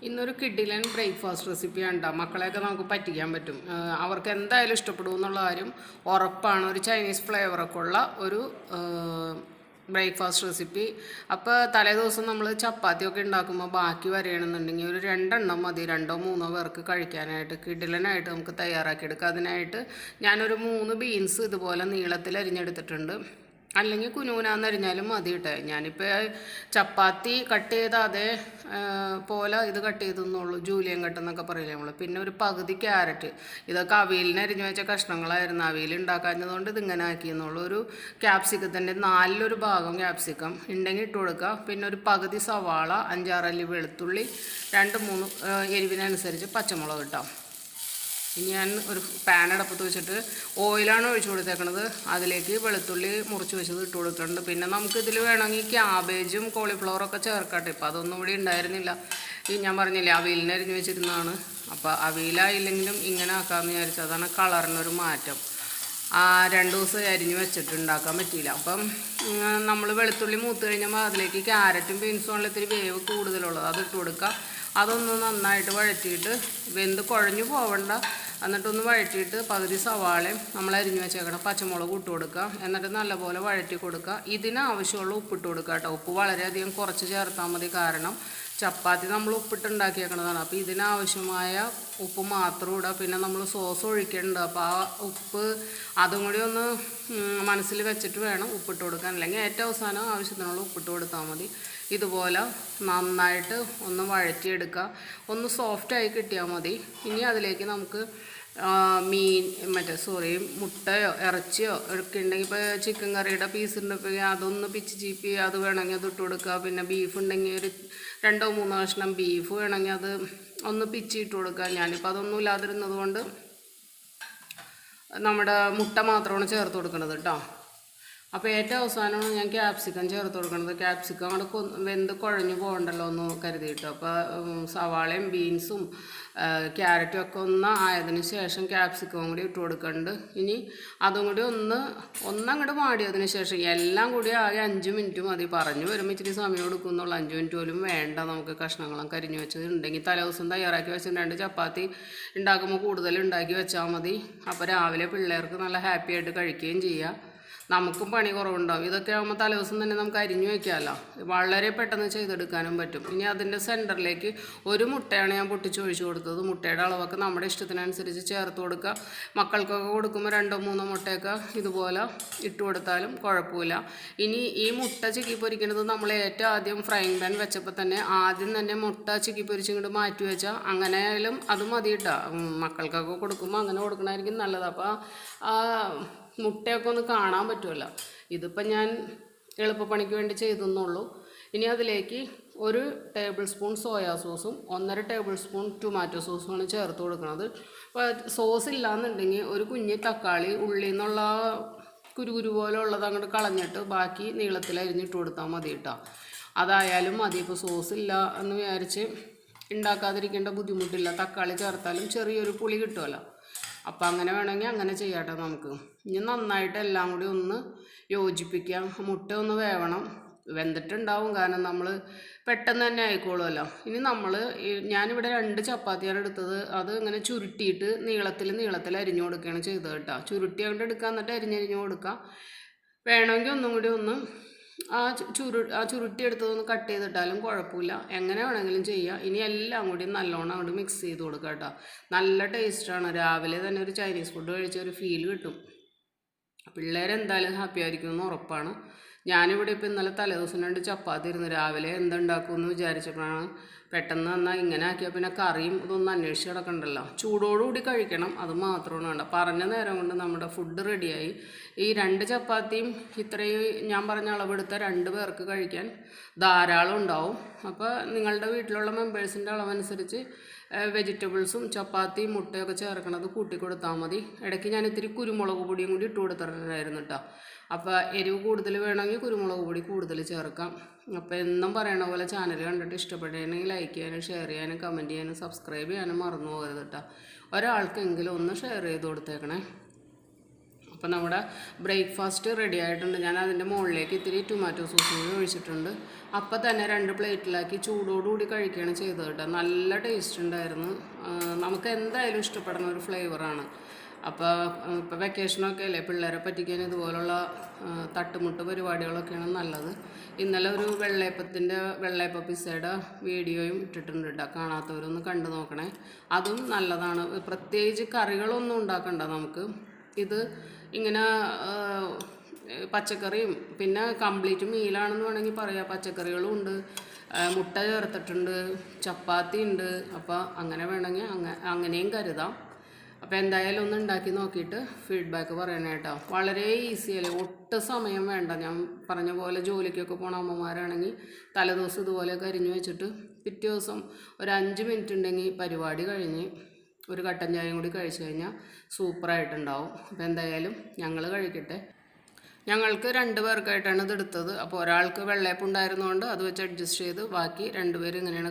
ഇന്നൊരു കിഡിലൻ ബ്രേക്ക്ഫാസ്റ്റ് റെസിപ്പിയാണ് കേട്ടോ. മക്കളെയൊക്കെ നമുക്ക് പറ്റിക്കാൻ പറ്റും. അവർക്ക് എന്തായാലും ഇഷ്ടപ്പെടും എന്നുള്ള കാര്യം ഉറപ്പാണ്. ഒരു ചൈനീസ് ഫ്ലേവറൊക്കെ ഉള്ള ഒരു ബ്രേക്ക്ഫാസ്റ്റ് റെസിപ്പി. അപ്പോൾ തലേ ദിവസം നമ്മൾ ചപ്പാത്തിയൊക്കെ ഉണ്ടാക്കുമ്പോൾ ബാക്കി വരികയാണെന്നുണ്ടെങ്കിൽ ഒരു 2 എണ്ണം മതി, 2-3 പേർക്ക് കഴിക്കാനായിട്ട് കിഡിലനായിട്ട് നമുക്ക് തയ്യാറാക്കിയെടുക്കാം. അതിനായിട്ട് ഞാനൊരു 3 ബീൻസ് ഇതുപോലെ നീളത്തിൽ അരിഞ്ഞെടുത്തിട്ടുണ്ട്. അല്ലെങ്കിൽ കുനൂനാന്ന് അരിഞ്ഞാലും മതി കേട്ടോ. ഞാനിപ്പോൾ ചപ്പാത്തി കട്ട് ചെയ്ത അതേ പോലെ ഇത് കട്ട് ചെയ്തെന്നുള്ളൂ, ജൂലിയൻ കട്ട് എന്നൊക്കെ പറയില്ലേ നമ്മൾ. പിന്നെ ഒരു പകുതി ക്യാരറ്റ്, ഇതൊക്കെ അവിയലിന് അരിഞ്ഞു വെച്ച കഷ്ണങ്ങളായിരുന്നു. അവിയൽ ഉണ്ടാക്കാഞ്ഞതുകൊണ്ട് ഇതിങ്ങനെ ആക്കിയെന്നുള്ളൂ. ഒരു ക്യാപ്സിക്കത്തിൻ്റെ 4 ഭാഗം ക്യാപ്സിക്കം ഉണ്ടെങ്കിൽ ഇട്ട് കൊടുക്കുക. പിന്നെ ഒരു പകുതി സവാള, 5-6 അല്ലി വെളുത്തുള്ളി, 2-3 എരിവിനനുസരിച്ച് പച്ചമുളക് ഇട്ടാം. ഇനി ഞാൻ ഒരു പാൻ അടപ്പത്ത് വെച്ചിട്ട് ഓയിലാണ് ഒഴിച്ചു കൊടുത്തേക്കണത്. അതിലേക്ക് വെളുത്തുള്ളി മുറിച്ച് വെച്ചത് ഇട്ട് കൊടുക്കുന്നുണ്ട്. പിന്നെ നമുക്കിതിൽ വേണമെങ്കിൽ ക്യാബേജും കോളിഫ്ലവറൊക്കെ ചേർക്കട്ടെ. ഇപ്പോൾ അതൊന്നും ഇവിടെ ഉണ്ടായിരുന്നില്ല. ഈ ഞാൻ പറഞ്ഞില്ലേ അവിയലിന് അരിഞ്ഞ് വെച്ചിരുന്നതാണ്. അപ്പോൾ അവിയലായില്ലെങ്കിലും ഇങ്ങനെ ആക്കാമെന്ന് വിചാരിച്ചു. അതാണ് കളറിനൊരു മാറ്റം. 2 ദിവസം അരിഞ്ഞ് വെച്ചിട്ട് ഉണ്ടാക്കാൻ പറ്റിയില്ല. അപ്പം നമ്മൾ വെളുത്തുള്ളി മൂത്ത് കഴിഞ്ഞപ്പോൾ അതിലേക്ക് ക്യാരറ്റും ബീൻസും ഉള്ള ഇത്തിരി വേവ് കൂടുതലുള്ളത് അത് ഇട്ട് കൊടുക്കുക. അതൊന്ന് നന്നായിട്ട് വഴറ്റിയിട്ട്, വെന്ത് കുഴഞ്ഞു പോവണ്ട, എന്നിട്ടൊന്ന് വഴറ്റിയിട്ട് പകുതി സവാളയും നമ്മൾ അരിഞ്ഞു വെച്ചേക്കണം പച്ചമുളക് ഇട്ട് കൊടുക്കുക. എന്നിട്ട് നല്ലപോലെ വഴറ്റി കൊടുക്കുക. ഇതിനാവശ്യമുള്ള ഉപ്പിട്ട് കൊടുക്കുക കേട്ടോ. ഉപ്പ് വളരെയധികം കുറച്ച് ചേർത്താൽ മതി, കാരണം ചപ്പാത്തി നമ്മൾ ഉപ്പിട്ടുണ്ടാക്കിയേക്കണതാണ്. അപ്പോൾ ഇതിനാവശ്യമായ ഉപ്പ് മാത്രം ഇടുക. പിന്നെ നമ്മൾ സോസ് ഒഴിക്കേണ്ടത്, അപ്പോൾ ആ ഉപ്പ് അതും കൂടി ഒന്ന് മനസ്സിൽ വെച്ചിട്ട് വേണം ഉപ്പിട്ട് കൊടുക്കാൻ. അല്ലെങ്കിൽ ഏറ്റവും അവസാനം ആവശ്യത്തിനുള്ള ഉപ്പിട്ട് കൊടുത്താൽ മതി. ഇതുപോലെ നന്നായിട്ട് ഒന്ന് വഴറ്റിയെടുക്കുക. ഒന്ന് സോഫ്റ്റായി കിട്ടിയാൽ മതി. ഇനി അതിലേക്ക് നമുക്ക് മുട്ടയോ ഇറച്ചിയോ ഒക്കെ ഉണ്ടെങ്കിൽ, ഇപ്പോൾ ചിക്കൻ കറിയുടെ പീസ് ഉണ്ടെങ്കിൽ അതൊന്ന് പിച്ച് ചീപ്പി അത് വേണമെങ്കിൽ അത് ഇട്ട് കൊടുക്കുക. പിന്നെ ബീഫ് ഉണ്ടെങ്കിൽ ഒരു 2-3 കഷ്ണം ബീഫ് വേണമെങ്കിൽ അത് ഒന്ന് പിച്ചിട്ട് കൊടുക്കുക. ഞാനിപ്പോൾ അതൊന്നും ഇല്ലാതിരുന്നത് കൊണ്ട് നമ്മുടെ മുട്ട മാത്രമാണ് ചേർത്ത് കൊടുക്കുന്നത് കേട്ടോ. അപ്പോൾ ഏറ്റവും അവസാനമാണ് ഞാൻ ക്യാപ്സിക്കം ചേർത്ത് കൊടുക്കുന്നത്. ക്യാപ്സിക്കം അങ്ങോട്ട് വെന്ത് കുഴഞ്ഞു പോകണ്ടല്ലോ എന്ന് കരുതിയിട്ട്. അപ്പോൾ സവാളയും ബീൻസും ക്യാരറ്റും ഒക്കെ ഒന്ന് ആയതിനു ശേഷം ക്യാപ്സിക്കവും കൂടി ഇട്ട് കൊടുക്കുന്നുണ്ട്. ഇനി അതും കൂടി ഒന്നങ്ങോട്ട് മാടിയതിന് ശേഷം എല്ലാം കൂടി ആകെ 5 മിനിറ്റ് മതി. പറഞ്ഞു വരുമ്പോൾ ഇച്ചിരി സമയം എടുക്കുന്നുള്ളൂ. 5 മിനിറ്റ് പോലും വേണ്ട. നമുക്ക് കഷ്ണങ്ങളും കരിഞ്ഞു വെച്ചത് ഉണ്ടെങ്കിൽ തലേദിവസം തയ്യാറാക്കി വെച്ചിട്ട് 2 ചപ്പാത്തി ഉണ്ടാക്കുമ്പോൾ കൂടുതൽ ഉണ്ടാക്കി വെച്ചാൽ മതി. അപ്പോൾ രാവിലെ പിള്ളേർക്ക് നല്ല ഹാപ്പി ആയിട്ട് കഴിക്കുകയും ചെയ്യാം. നമുക്കും പണി കുറവുണ്ടാവും. ഇതൊക്കെ ആകുമ്പോൾ തലേദിവസം തന്നെ നമുക്ക് അരിഞ്ഞു വയ്ക്കാമല്ലോ. വളരെ പെട്ടെന്ന് ചെയ്തെടുക്കാനും പറ്റും. ഇനി അതിൻ്റെ സെൻറ്ററിലേക്ക് ഒരു മുട്ടയാണ് ഞാൻ പൊട്ടിച്ച് ഒഴിച്ചു കൊടുത്തത്. മുട്ടയുടെ അളവൊക്കെ നമ്മുടെ ഇഷ്ടത്തിനനുസരിച്ച് ചേർത്ത് കൊടുക്കുക. മക്കൾക്കൊക്കെ കൊടുക്കുമ്പോൾ 2-3 മുട്ടയൊക്കെ ഇതുപോലെ ഇട്ട് കൊടുത്താലും കുഴപ്പമില്ല. ഇനി ഈ മുട്ട ചിക്കി പൊരിക്കുന്നത് നമ്മൾ ഏറ്റവും ആദ്യം ഫ്രൈങ് പാൻ വെച്ചപ്പോൾ തന്നെ ആദ്യം തന്നെ മുട്ട ചിക്കി പൊരിച്ചിങ്ങോട്ട് മാറ്റി വെച്ചാൽ അങ്ങനെ ആയാലും അത് മതി കേട്ടോ. മക്കൾക്കൊക്കെ കൊടുക്കുമ്പോൾ അങ്ങനെ കൊടുക്കണമായിരിക്കും നല്ലത്. അപ്പോൾ മുട്ടയൊക്കെ ഒന്ന് കാണാൻ പറ്റുമല്ലോ. ഇതിപ്പോൾ ഞാൻ എളുപ്പപ്പണിക്ക് വേണ്ടി ചെയ്തെന്നുള്ളൂ. ഇനി അതിലേക്ക് 1 ടേബിൾ സ്പൂൺ സോയാ സോസും 1.5 ടേബിൾ സ്പൂൺ ടൊമാറ്റോ സോസുമാണ് ചേർത്ത് കൊടുക്കുന്നത്. അപ്പോൾ സോസ് ഇല്ലയെന്നുണ്ടെങ്കിൽ ഒരു കുഞ്ഞ് തക്കാളി ഉള്ളിൽ നിന്നുള്ള കുരുകുരു പോലെ ഉള്ളത് അങ്ങോട്ട് കളഞ്ഞിട്ട് ബാക്കി നീളത്തിൽ അരിഞ്ഞിട്ട് കൊടുത്താൽ മതി കേട്ടോ. അതായാലും മതി. ഇപ്പോൾ സോസ് ഇല്ല എന്ന് വിചാരിച്ച് ഉണ്ടാക്കാതിരിക്കേണ്ട ബുദ്ധിമുട്ടില്ല. തക്കാളി ചേർത്താലും ചെറിയൊരു പുളി കിട്ടുമല്ലോ. അപ്പോൾ അങ്ങനെ വേണമെങ്കിൽ അങ്ങനെ ചെയ്യാട്ടോ നമുക്ക്. ഇനി നന്നായിട്ട് എല്ലാം കൂടി ഒന്ന് യോജിപ്പിക്കാം. മുട്ട ഒന്ന് വേവണം. വെന്തിട്ടുണ്ടാവും, കാരണം നമ്മൾ പെട്ടെന്ന് തന്നെ ആയിക്കോളുമല്ലോ. ഇനി ഞാനിവിടെ 2 ചപ്പാത്തിയാണ് എടുത്തത്. അത് ഇങ്ങനെ ചുരുട്ടിയിട്ട് നീളത്തിൽ അരിഞ്ഞു കൊടുക്കുകയാണ് ചെയ്തത് കേട്ടോ. ചുരുട്ടി അങ്ങോട്ട് എടുക്കുക, എന്നിട്ട് അരിഞ്ഞരിഞ്ഞു കൊടുക്കാം. വേണമെങ്കിൽ ഒന്നും കൂടി ചുരുട്ടി എടുത്തതൊന്ന് കട്ട് ചെയ്തിട്ടാലും കുഴപ്പമില്ല. എങ്ങനെ വേണമെങ്കിലും ചെയ്യാം. ഇനി എല്ലാം കൂടി നല്ലോണം അങ്ങോട്ട് മിക്സ് ചെയ്ത് കൊടുക്കുക കേട്ടോ. നല്ല ടേസ്റ്റാണ്. രാവിലെ തന്നെ ഒരു ചൈനീസ് ഫുഡ് കഴിച്ച ഒരു ഫീൽ കിട്ടും. പിള്ളേരെന്തായാലും ഹാപ്പി ആയിരിക്കും എന്ന് ഉറപ്പാണ്. ഞാനിവിടെ ഇപ്പോൾ ഇന്നലെ തലേദിവസം 2 ചപ്പാത്തി ഇരുന്ന് രാവിലെ എന്തുണ്ടാക്കുമെന്ന് വിചാരിച്ചപ്പോഴാണ് പെട്ടെന്ന് എന്നാൽ ഇങ്ങനെ ആക്കിയാൽ പിന്നെ കറിയും ഇതൊന്നും അന്വേഷിച്ച് കിടക്കണ്ടല്ലോ. ചൂടോടുകൂടി കഴിക്കണം, അത് മാത്രമാണ് വേണ്ട. പറഞ്ഞ നേരം കൊണ്ട് നമ്മുടെ ഫുഡ് റെഡിയായി. ഈ 2 ചപ്പാത്തിയും ഇത്രയും ഞാൻ പറഞ്ഞ അളവെടുത്ത 2 പേർക്ക് കഴിക്കാൻ ധാരാളം ഉണ്ടാവും. അപ്പോൾ നിങ്ങളുടെ വീട്ടിലുള്ള മെമ്പേഴ്സിൻ്റെ അളവനുസരിച്ച് വെജിറ്റബിൾസും ചപ്പാത്തിയും മുട്ടയൊക്കെ ചേർക്കണത് കൂട്ടി കൊടുത്താൽ മതി. ഇടയ്ക്ക് ഞാൻ ഇത്തിരി കുരുമുളക് പൊടിയും കൂടി ഇട്ട് കൊടുത്തിട്ടുണ്ടായിരുന്നു കേട്ടോ. അപ്പോൾ എരിവ് കൂടുതൽ വേണമെങ്കിൽ കുരുമുളക് പൊടി കൂടുതൽ ചേർക്കാം. അപ്പോൾ എന്നും പറയണ പോലെ ചാനൽ കണ്ടിട്ട് ഇഷ്ടപ്പെടുകയാണെങ്കിൽ ലൈക്ക് ചെയ്യാനും ഷെയർ ചെയ്യാനും കമൻറ്റ് ചെയ്യാനും സബ്സ്ക്രൈബ് ചെയ്യാനും മറന്നു പോകരുത് കേട്ടോ. ഒരാൾക്കെങ്കിലും ഒന്ന് ഷെയർ ചെയ്ത് കൊടുത്തേക്കണേ. അപ്പോൾ നമ്മുടെ ബ്രേക്ക്ഫാസ്റ്റ് റെഡി ആയിട്ടുണ്ട്. ഞാൻ അതിൻ്റെ മുകളിലേക്ക് ഇത്തിരി ടൊമാറ്റോ സോസ് കൂടി ഒഴിച്ചിട്ടുണ്ട്. അപ്പം തന്നെ 2 പ്ലേറ്റിലാക്കി ചൂടോടുകൂടി കഴിക്കുകയാണ് ചെയ്തത് കേട്ടോ. നല്ല ടേസ്റ്റ് ഉണ്ടായിരുന്നു. നമുക്ക് എന്തായാലും ഇഷ്ടപ്പെടുന്ന ഒരു ഫ്ലേവറാണ്. അപ്പോൾ ഇപ്പോൾ വെക്കേഷനൊക്കെ അല്ലേ, പിള്ളേരെ പറ്റിക്കാൻ ഇതുപോലുള്ള തട്ടുമുട്ട് പരിപാടികളൊക്കെയാണ് നല്ലത്. ഇന്നലെ ഒരു വെള്ളയപ്പ പിസ്സയുടെ വീഡിയോയും ഇട്ടിട്ടുണ്ട് കേട്ടോ. കാണാത്തവരൊന്ന് കണ്ടു നോക്കണേ. അതും നല്ലതാണ്. പ്രത്യേകിച്ച് കറികളൊന്നും ഉണ്ടാക്കണ്ട നമുക്ക്. ഇത് ഇങ്ങനെ പച്ചക്കറിയും പിന്നെ കംപ്ലീറ്റ് മീലാണെന്ന് വേണമെങ്കിൽ പറയാം. പച്ചക്കറികളും ഉണ്ട്, മുട്ട ചേർത്തിട്ടുണ്ട്, ചപ്പാത്തി ഉണ്ട്. അപ്പോൾ അങ്ങനെ വേണമെങ്കിൽ അങ്ങനെയും കരുതാം. അപ്പോൾ എന്തായാലും ഒന്ന് ഉണ്ടാക്കി നോക്കിയിട്ട് ഫീഡ്ബാക്ക് പറയണേ കേട്ടോ. വളരെ ഈസിയല്ലേ, ഒട്ടും സമയം വേണ്ട. ഞാൻ പറഞ്ഞ പോലെ ജോലിക്കൊക്കെ പോണ അമ്മമാരാണെങ്കിൽ തലേദിവസം ഇതുപോലെയൊക്കെ അരിഞ്ഞു വെച്ചിട്ട് പിറ്റേ ദിവസം ഒരു 5 മിനിറ്റ് ഉണ്ടെങ്കിൽ പരിപാടി കഴിഞ്ഞ് ഒരു കട്ടൻ ചായയും കൂടി കഴിച്ചു കഴിഞ്ഞാൽ സൂപ്പറായിട്ടുണ്ടാവും. അപ്പോൾ എന്തായാലും ഞങ്ങൾ കഴിക്കട്ടെ. ഞങ്ങൾക്ക് 2 പേർക്കായിട്ടാണ് ഇത് എടുത്തത്. അപ്പോൾ ഒരാൾക്ക് വെള്ളയപ്പം ഉണ്ടായിരുന്നതുകൊണ്ട് അത് വെച്ച് അഡ്ജസ്റ്റ് ചെയ്ത് ബാക്കി 2 പേര് ഇങ്ങനെയാണ്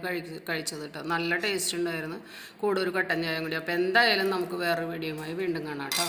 കഴിച്ചത് കേട്ടോ. നല്ല ടേസ്റ്റ് ഉണ്ടായിരുന്നു. കൂടെ ഒരു കട്ടൻ ചായയും കൂടി. അപ്പോൾ എന്തായാലും നമുക്ക് വേറൊരു വീഡിയോയുമായി വീണ്ടും കാണാം കേട്ടോ.